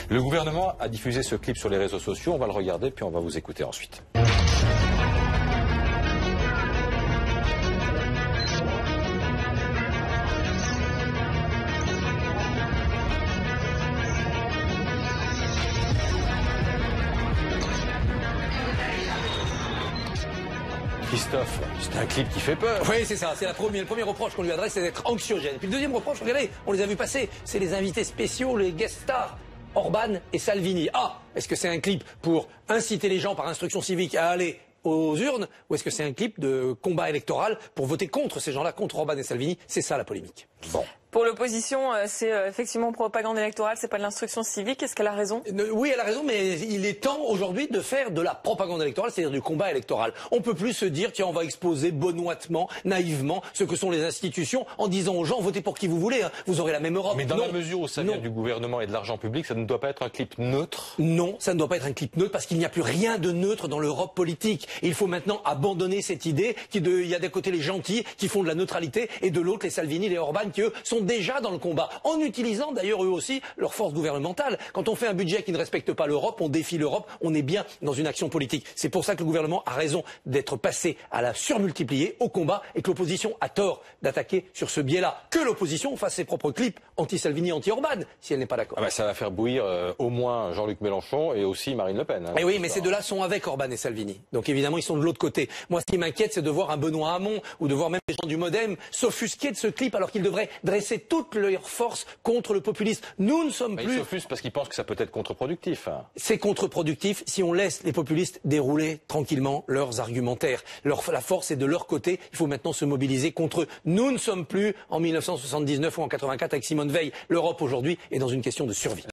Le gouvernement a diffusé ce clip sur les réseaux sociaux, on va le regarder puis on va vous écouter ensuite. Christophe, c'est un clip qui fait peur. Oui, c'est ça. C'est le premier reproche qu'on lui adresse, c'est d'être anxiogène. Puis le deuxième reproche, regardez, on les a vus passer. C'est les invités spéciaux, les guest stars. Orban et Salvini. Ah, est-ce que c'est un clip pour inciter les gens par instruction civique à aller aux urnes, ou est-ce que c'est un clip de combat électoral pour voter contre ces gens-là, contre Orban et Salvini? C'est ça la polémique. Bon. Pour l'opposition, c'est effectivement propagande électorale, c'est pas de l'instruction civique. Est-ce qu'elle a raison? Oui, elle a raison, mais il est temps aujourd'hui de faire de la propagande électorale, c'est-à-dire du combat électoral. On peut plus se dire, tiens, on va exposer benoîtement, naïvement, ce que sont les institutions, en disant aux gens, votez pour qui vous voulez, hein, vous aurez la même Europe. Mais dans la mesure où ça vient du gouvernement et de l'argent public, ça ne doit pas être un clip neutre? Non, ça ne doit pas être un clip neutre, parce qu'il n'y a plus rien de neutre dans l'Europe politique. Et il faut maintenant abandonner cette idée qu'il y a d'un côté les gentils qui font de la neutralité, et de l'autre les Salvini, les Orban, qui eux sont déjà dans le combat, en utilisant d'ailleurs eux aussi leur force gouvernementale. Quand on fait un budget qui ne respecte pas l'Europe, on défie l'Europe, on est bien dans une action politique. C'est pour ça que le gouvernement a raison d'être passé à la surmultiplier au combat, et que l'opposition a tort d'attaquer sur ce biais-là. Que l'opposition fasse ses propres clips anti-Salvini, anti-Orban, si elle n'est pas d'accord. Ah bah ça va faire bouillir au moins Jean-Luc Mélenchon et aussi Marine Le Pen. Hein, et oui, mais ces deux-là sont avec Orban et Salvini. Donc évidemment, ils sont de l'autre côté. Moi, ce qui m'inquiète, c'est de voir un Benoît Hamon ou de voir même les gens du Modem s'offusquer de ce clip alors qu'ils devraient dresser toute leur force contre le populisme. Nous ne sommes plus... Ils s'offusquent parce qu'ils pensent que ça peut être contre-productif. Hein. C'est contre-productif si on laisse les populistes dérouler tranquillement leurs argumentaires. La force est de leur côté. Il faut maintenant se mobiliser contre eux. Nous ne sommes plus en 1979 ou en 84 avec Simone Veil. L'Europe aujourd'hui est dans une question de survie.